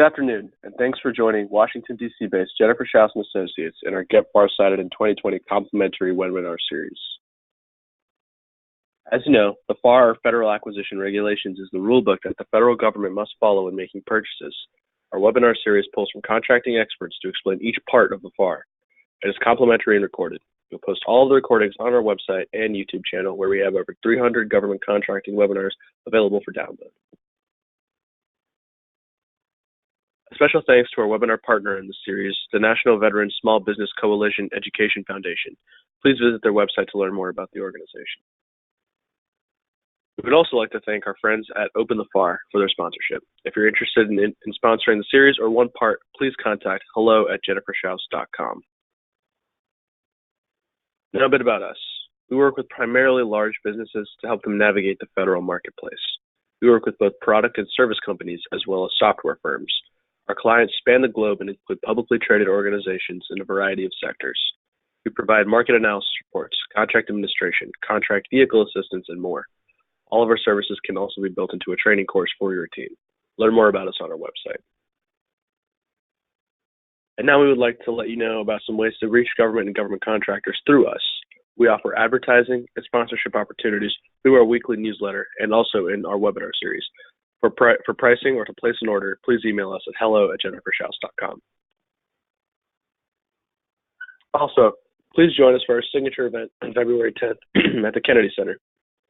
Good afternoon, and thanks for joining Washington, D.C.-based Jennifer Schaus & Associates in our Get Farsighted in 2020 complimentary webinar series. As you know, the FAR, or Federal Acquisition Regulations, is the rulebook that the federal government must follow in making purchases. Our webinar series pulls from contracting experts to explain each part of the FAR. It is complimentary and recorded. We'll post all of the recordings on our website and YouTube channel, where we have over 300 government contracting webinars available for download. A special thanks to our webinar partner in the series, the National Veterans Small Business Coalition Education Foundation. Please visit their website to learn more about the organization. We would also like to thank our friends at Open the FAR for their sponsorship. If you're interested in sponsoring the series or one part, please contact hello@jenniferschaus.com. Now a bit about us. We work with primarily large businesses to help them navigate the federal marketplace. We work with both product and service companies as well as software firms. Our clients span the globe and include publicly traded organizations in a variety of sectors. We provide market analysis reports, contract administration, contract vehicle assistance, and more. All of our services can also be built into a training course for your team. Learn more about us on our website. And now we would like to let you know about some ways to reach government and government contractors through us. We offer advertising and sponsorship opportunities through our weekly newsletter and also in our webinar series. For pricing or to place an order, please email us at hello@jenniferschaus.com. Also, please join us for our signature event on February 10th at the Kennedy Center.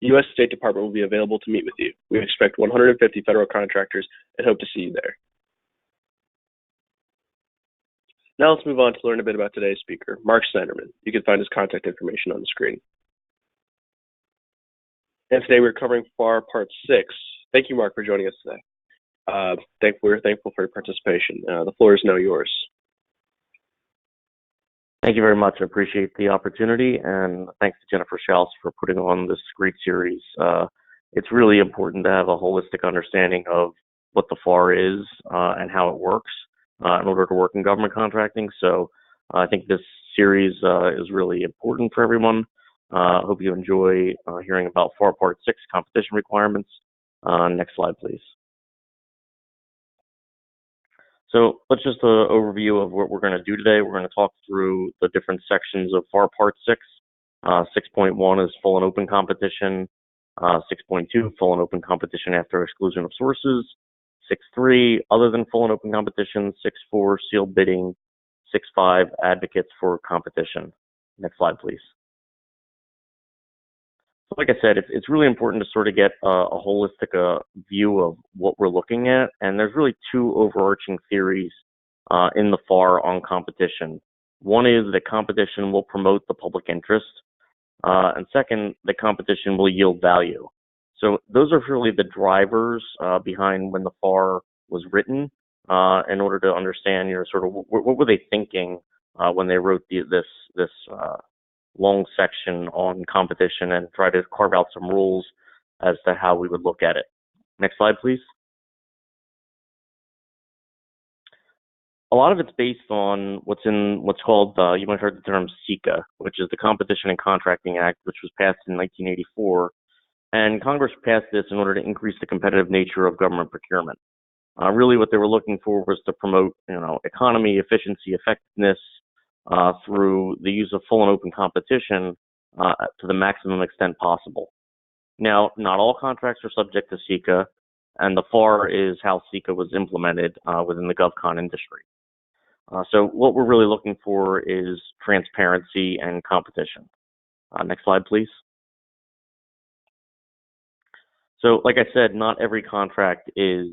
The U.S. State Department will be available to meet with you. We expect 150 federal contractors and hope to see you there. Now let's move on to learn a bit about today's speaker, Marc Snyderman. You can find his contact information on the screen. And today we're covering FAR Part 6. Thank you, Marc, for joining us today. We're thankful for your participation. The floor is now yours. Thank you very much. I appreciate the opportunity, and thanks to Jennifer Schaus for putting on this great series. It's really important to have a holistic understanding of what the FAR is and how it works in order to work in government contracting. So I think this series is really important for everyone. I hope you enjoy hearing about FAR Part 6 competition requirements. Next slide, please. So let's just an overview of what we're going to do today. We're going to talk through the different sections of FAR Part 6. 6.1 is full and open competition. 6.2, full and open competition after exclusion of sources. 6.3, other than full and open competition. 6.4, sealed bidding. 6.5, advocates for competition. Next slide, please. So like I said, it's really important to sort of get a holistic view of what we're looking at. And there's really two overarching theories in the FAR on competition. One is that competition will promote the public interest. And second, that competition will yield value. So those are really the drivers behind when the FAR was written in order to understand, sort of what were they thinking when they wrote this long section on competition and try to carve out some rules as to how we would look at it. Next slide, please. A lot of it's based on what's called, you might have heard the term CICA, which is the Competition and Contracting Act, which was passed in 1984. And Congress passed this in order to increase the competitive nature of government procurement. Really what they were looking for was to promote, economy, efficiency, effectiveness, through the use of full and open competition to the maximum extent possible. Now, not all contracts are subject to CICA, and the FAR is how CICA was implemented within the GovCon industry. So what we're really looking for is transparency and competition. Next slide, please. So like I said, not every contract is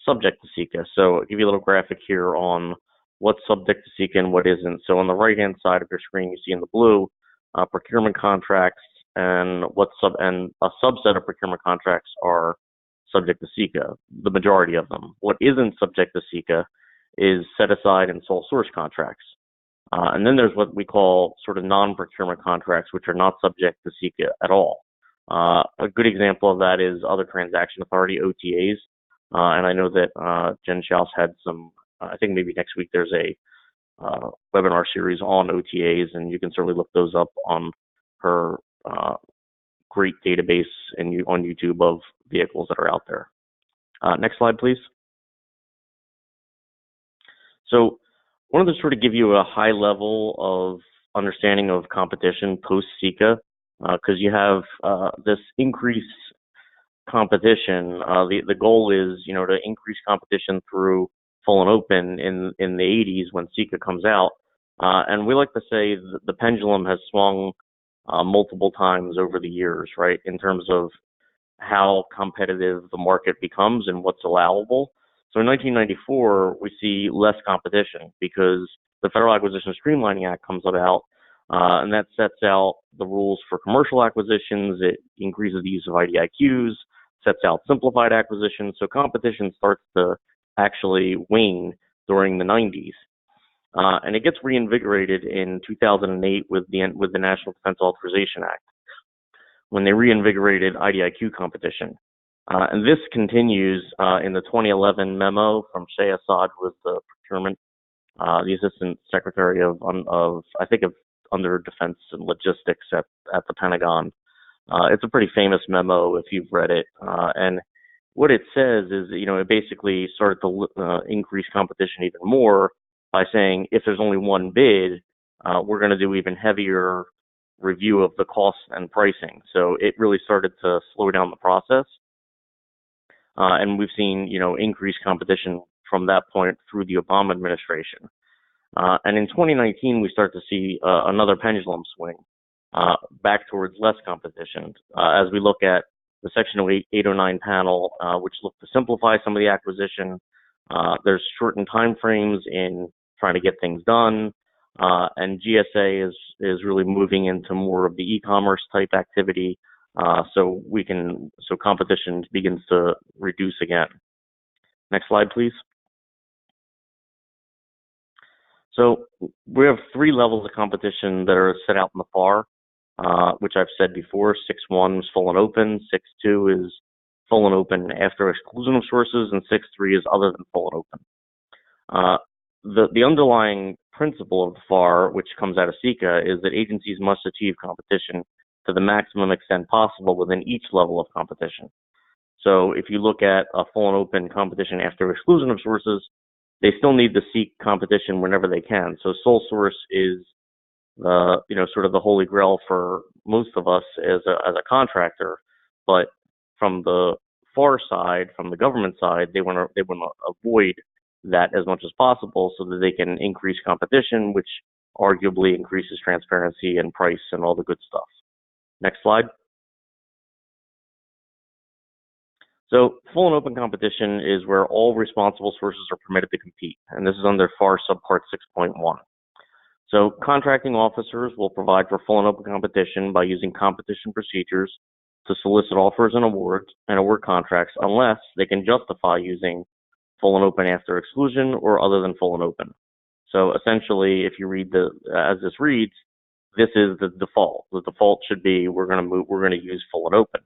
subject to CICA. So I'll give you a little graphic here on what's subject to CICA and what isn't. So on the right-hand side of your screen, you see in the blue procurement contracts and a subset of procurement contracts are subject to CICA, the majority of them. What isn't subject to CICA is set-aside and sole source contracts. And then there's what we call sort of non-procurement contracts, which are not subject to CICA at all. A good example of that is other transaction authority, OTAs. And I know that Jen Schaus had some, I think maybe next week there's a webinar series on OTAs, and you can certainly look those up on her great database on YouTube of vehicles that are out there. Next slide, please. So I wanted to sort of give you a high level of understanding of competition post-SECA, because you have this increased competition. The goal is, to increase competition through full and open in the 80s when SECA comes out. And we like to say the pendulum has swung multiple times over the years, right, in terms of how competitive the market becomes and what's allowable. So in 1994, we see less competition because the Federal Acquisition Streamlining Act comes about, and that sets out the rules for commercial acquisitions. It increases the use of IDIQs, sets out simplified acquisitions. So competition starts to actually wane during the 90s. And it gets reinvigorated in 2008 with the National Defense Authorization Act, when they reinvigorated IDIQ competition. And this continues in the 2011 memo from Shea Assad, who was the procurement, the Assistant Secretary of under Defense and Logistics at the Pentagon. It's a pretty famous memo if you've read it. And what it says is, it basically started to increase competition even more by saying if there's only one bid, we're going to do even heavier review of the costs and pricing. So it really started to slow down the process. And we've seen, increased competition from that point through the Obama administration. And in 2019, we start to see another pendulum swing back towards less competition as we look at the Section 809 panel, which looked to simplify some of the acquisition. There's shortened timeframes in trying to get things done. And GSA is really moving into more of the e-commerce type activity, so competition begins to reduce again. Next slide, please. So we have three levels of competition that are set out in the FAR, which I've said before. 6.1 is full and open, 6.2 is full and open after exclusion of sources, and 6.3 is other than full and open. The underlying principle of the FAR, which comes out of SECA, is that agencies must achieve competition to the maximum extent possible within each level of competition. So if you look at a full and open competition after exclusion of sources, they still need to seek competition whenever they can. So sole source is sort of the holy grail for most of us as a contractor, but from the FAR side, from the government side, they want to avoid that as much as possible so that they can increase competition, which arguably increases transparency and price and all the good stuff. Next slide. So full and open competition is where all responsible sources are permitted to compete, and this is under FAR subpart 6.1. So contracting officers will provide for full and open competition by using competition procedures to solicit offers and award contracts unless they can justify using full and open after exclusion or other than full and open. So essentially, if you read as this reads, this is the default. The default should be we're going to use full and open.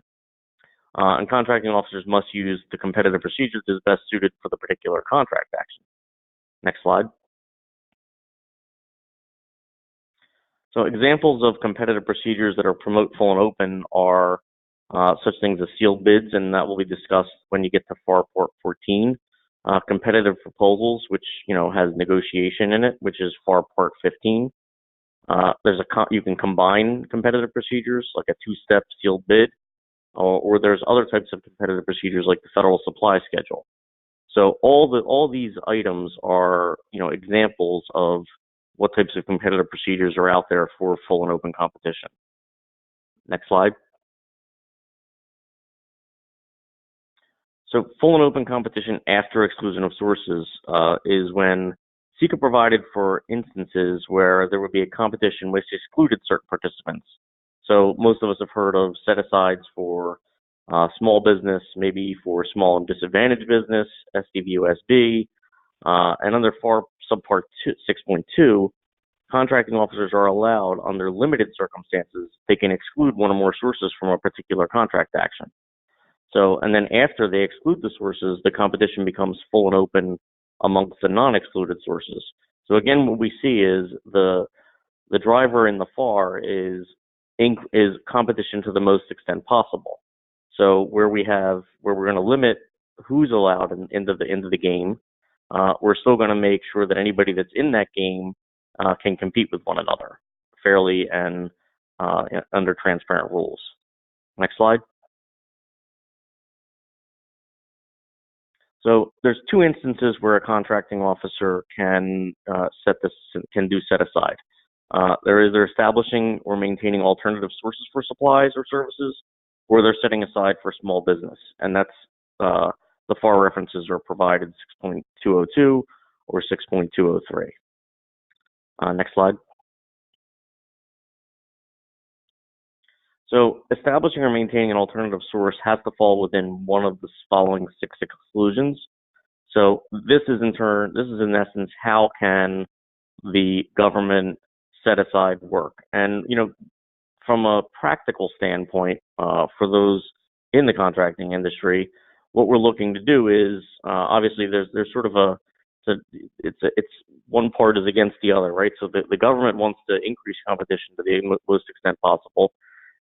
And contracting officers must use the competitive procedures that is best suited for the particular contract action. Next slide. So examples of competitive procedures that are promote full and open are such things as sealed bids, and that will be discussed when you get to FAR Part 14. Competitive proposals, which has negotiation in it, which is FAR Part 15. You can combine competitive procedures like a two-step sealed bid, or there's other types of competitive procedures like the Federal Supply Schedule. So all these items are examples of what types of competitive procedures are out there for full and open competition. Next slide. So full and open competition after exclusion of sources is when SECA provided for instances where there would be a competition which excluded certain participants. So most of us have heard of set-asides for small business, maybe for small and disadvantaged business, SDVOSB, and under FAR subpart 6.2, contracting officers are allowed, under limited circumstances, they can exclude one or more sources from a particular contract action. So, and then after they exclude the sources, the competition becomes full and open amongst the non-excluded sources. So again, what we see is the driver in the FAR is competition to the most extent possible. So where we're going to limit who's allowed into the game, we're still going to make sure that anybody that's in that game can compete with one another fairly and under transparent rules. Next slide. So there's two instances where a contracting officer can do set aside. They're either establishing or maintaining alternative sources for supplies or services, or they're setting aside for small business, and that's the FAR references are provided 6.202 or 6.203. Next slide. So establishing or maintaining an alternative source has to fall within one of the following 6 exclusions. So this is in essence, how can the government set aside work? And, from a practical standpoint, for those in the contracting industry, what we're looking to do is, obviously there's sort of it's one part is against the other, right? So the government wants to increase competition to the most extent possible.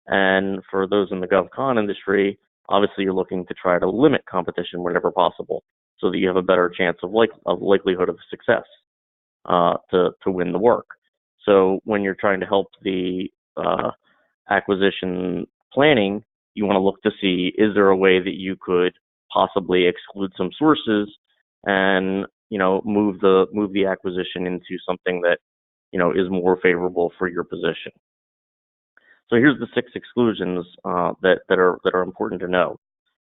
And for those in the GovCon industry, obviously you're looking to try to limit competition whenever possible, so that you have a better chance of likelihood of success to win the work. So when you're trying to help the acquisition planning, you want to look to see, is there a way that you could possibly exclude some sources and move the acquisition into something that is more favorable for your position. So here's the 6 exclusions that are important to know.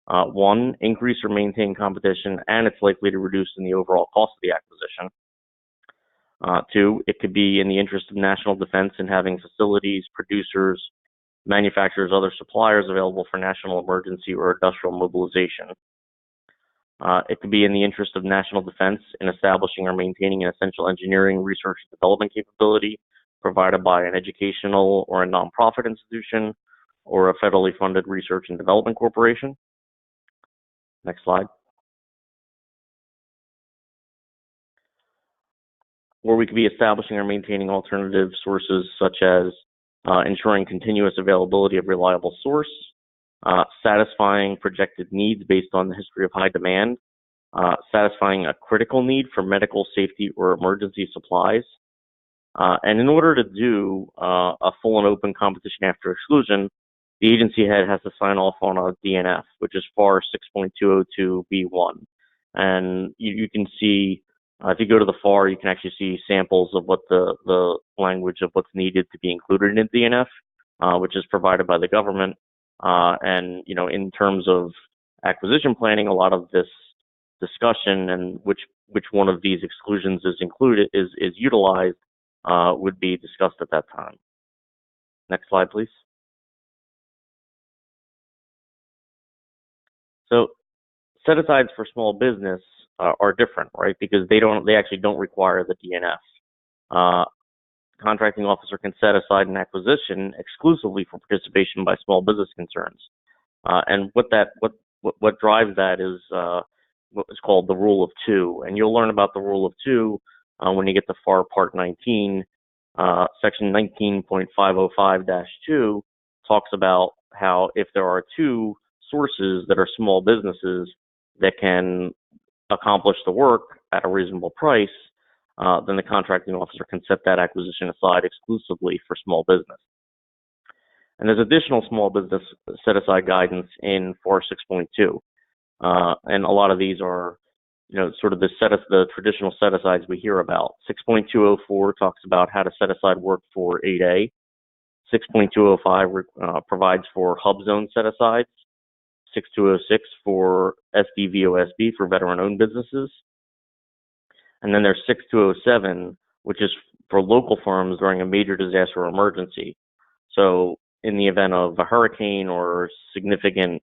1, increase or maintain competition, and it's likely to reduce in the overall cost of the acquisition. 2, it could be in the interest of national defense in having facilities, producers, manufacturers, other suppliers available for national emergency or industrial mobilization. It could be in the interest of national defense in establishing or maintaining an essential engineering, research, and development capability provided by an educational or a nonprofit institution or a federally funded research and development corporation. Next slide. Or we could be establishing or maintaining alternative sources such as ensuring continuous availability of reliable source, satisfying projected needs based on the history of high demand, satisfying a critical need for medical, safety, or emergency supplies. And in order to do a full and open competition after exclusion, the agency head has to sign off on a DNF, which is FAR 6.202B1. And you can see, if you go to the FAR, you can actually see samples of what the language of what's needed to be included in DNF, which is provided by the government. And, in terms of acquisition planning, a lot of this discussion and which one of these exclusions is included is utilized would be discussed at that time. Next slide, please. So set-asides for small business are different, right? Because they actually don't require the DNF. Contracting officer can set aside an acquisition exclusively for participation by small business concerns. And what drives that is what is called the rule of 2. And you'll learn about the rule of 2 when you get to FAR Part 19. Section 19.505-2 talks about how if there are 2 sources that are small businesses that can accomplish the work at a reasonable price, then the contracting officer can set that acquisition aside exclusively for small business. And there's additional small business set-aside guidance in FAR 6.2. And a lot of these are, sort of the traditional set-asides we hear about. 6.204 talks about how to set aside work for 8A. 6.205 provides for hub zone set-asides. 6206 for SDVOSB for veteran-owned businesses. And then there's 6207, which is for local firms during a major disaster or emergency. So in the event of a hurricane or significant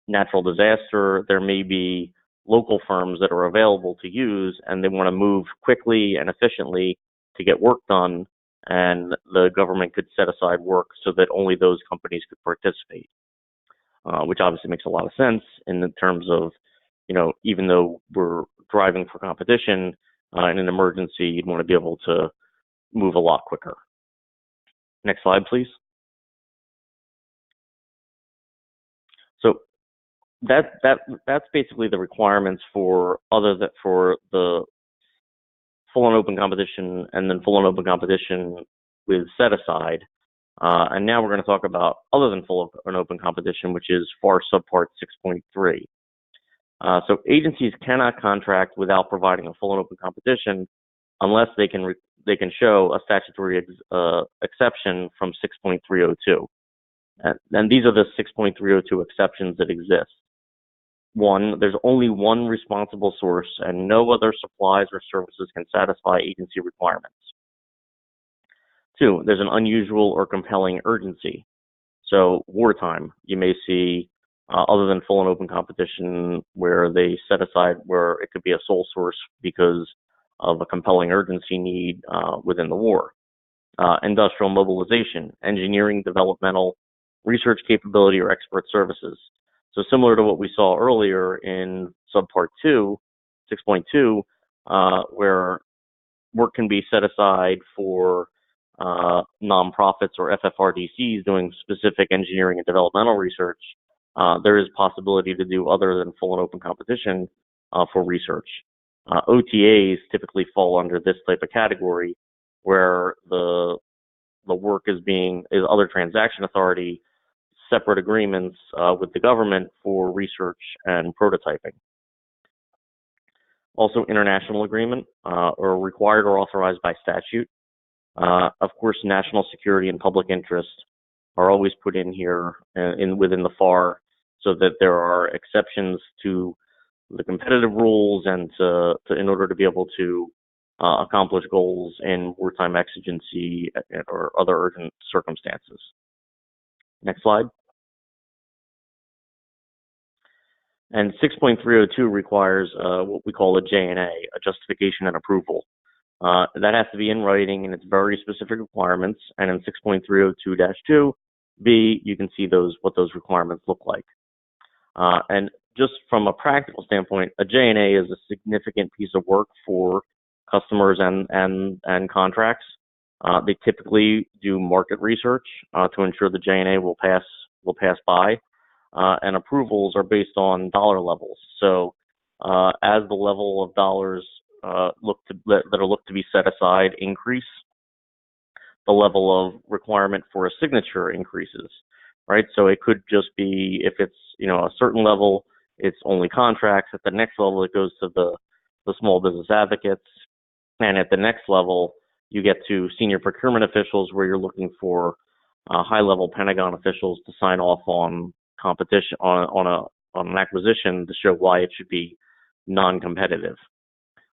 natural disaster, there may be local firms that are available to use, and they want to move quickly and efficiently to get work done, and the government could set aside work so that only those companies could participate, which obviously makes a lot of sense in the terms of, even though we're driving for competition, in an emergency, you'd want to be able to move a lot quicker. Next slide, please. So That's basically the requirements for the full and open competition, and then full and open competition with set aside. And now we're going to talk about other than full and open competition, which is FAR subpart 6.3. So agencies cannot contract without providing a full and open competition unless they can show a statutory exception from 6.302. And these are the 6.302 exceptions that exist. One, there's only one responsible source and no other supplies or services can satisfy agency requirements. Two, there's an unusual or compelling urgency. So wartime, you may see, other than full and open competition, where they set aside where it could be a sole source because of a compelling urgency need within the war. Industrial mobilization, engineering, developmental, research capability, or expert services. So similar to what we saw earlier in subpart 2, 6.2, where work can be set aside for nonprofits or FFRDCs doing specific engineering and developmental research, there is possibility to do other than full and open competition for research. OTAs typically fall under this type of category, where the work is other transaction authority, separate agreements with the government for research and prototyping. Also, international agreement, or required or authorized by statute. Of course, national security and public interest are always put in here within the FAR, so that there are exceptions to the competitive rules and in order to be able to accomplish goals in wartime exigency or other urgent circumstances. Next slide. And 6.302 requires what we call a JNA, a justification and approval. That has to be in writing, and it's very specific requirements. And in 6.302-2B, you can see what those requirements look like. And just from a practical standpoint, a JNA is a significant piece of work for customers and contracts. They typically do market research to ensure the JNA will pass by. And approvals are based on dollar levels. So as the level of dollars that are looked to be set aside increase, the level of requirement for a signature increases, right? So it could just be, if it's a certain level, it's only contracts. At the next level, it goes to the small business advocates, and at the next level, you get to senior procurement officials, where you're looking for high-level Pentagon officials to sign off on competition on an acquisition to show why it should be non-competitive.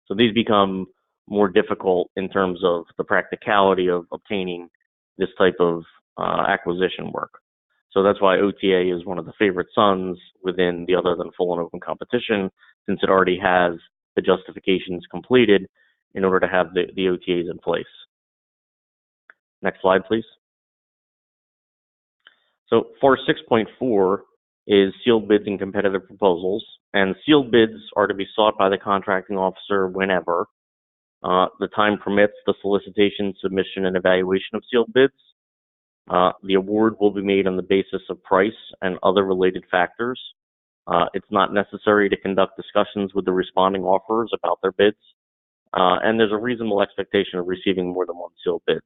So these become more difficult in terms of the practicality of obtaining this type of acquisition work. So that's why OTA is one of the favorite sons within the other than full and open competition, since it already has the justifications completed in order to have the OTAs in place. Next slide, please. So FAR 6.4 is sealed bids and competitive proposals, and sealed bids are to be sought by the contracting officer whenever the time permits the solicitation, submission, and evaluation of sealed bids. The award will be made on the basis of price and other related factors. It's not necessary to conduct discussions with the responding offerers about their bids, and there's a reasonable expectation of receiving more than one sealed bids.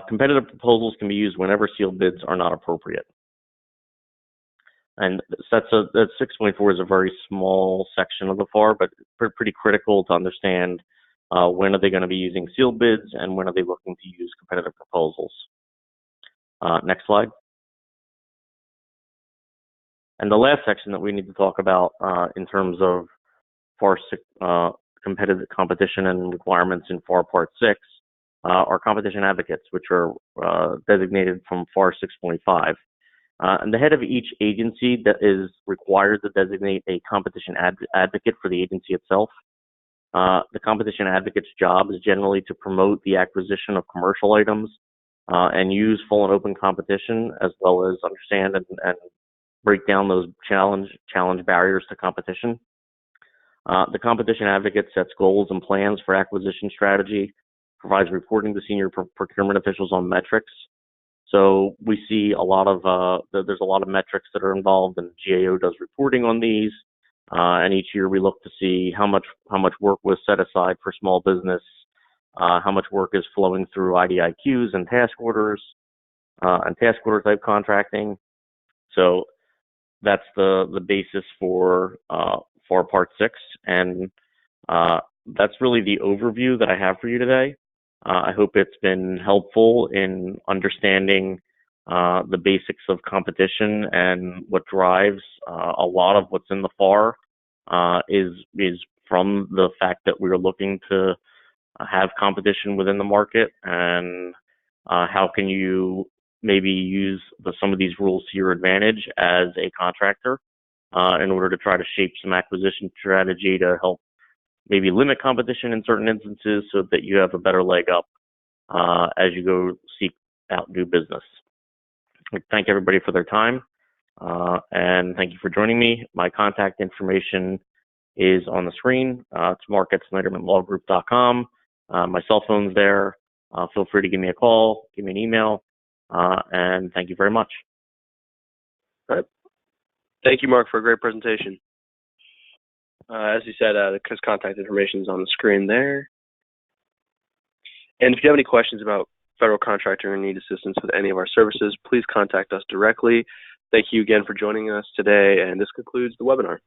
Competitive proposals can be used whenever sealed bids are not appropriate. And that 6.4 is a very small section of the FAR, but pretty critical to understand when are they going to be using sealed bids and when are they looking to use competitive proposals. Next slide. And the last section that we need to talk about in terms of FAR competitive competition and requirements in FAR Part 6 are competition advocates, which are designated from FAR 6.5. And the head of each agency that is required to designate a competition advocate for the agency itself. The competition advocate's job is generally to promote the acquisition of commercial items and use full and open competition, as well as understand and break down those challenge barriers to competition. The competition advocate sets goals and plans for acquisition strategy, provides reporting to senior procurement officials on metrics. So we see a lot of there's a lot of metrics that are involved, and GAO does reporting on these. And each year we look to see how much work was set aside for small business, how much work is flowing through IDIQs and task orders and task order type contracting. So that's the basis for Part 6, and that's really the overview that I have for you today. I hope it's been helpful in understanding the basics of competition, and what drives a lot of what's in the FAR is from the fact that we're looking to have competition within the market, and how can you maybe use some of these rules to your advantage as a contractor in order to try to shape some acquisition strategy to help maybe limit competition in certain instances so that you have a better leg up as you go seek out new business. I thank everybody for their time, and thank you for joining me. My contact information is on the screen. It's Marc at SnydermanLawGroup.com. My cell phone's there. Feel free to give me a call, give me an email, and thank you very much. All right. Thank you, Marc, for a great presentation. As you said, his contact information is on the screen there. And if you have any questions about federal contracting or need assistance with any of our services, please contact us directly. Thank you again for joining us today, and this concludes the webinar.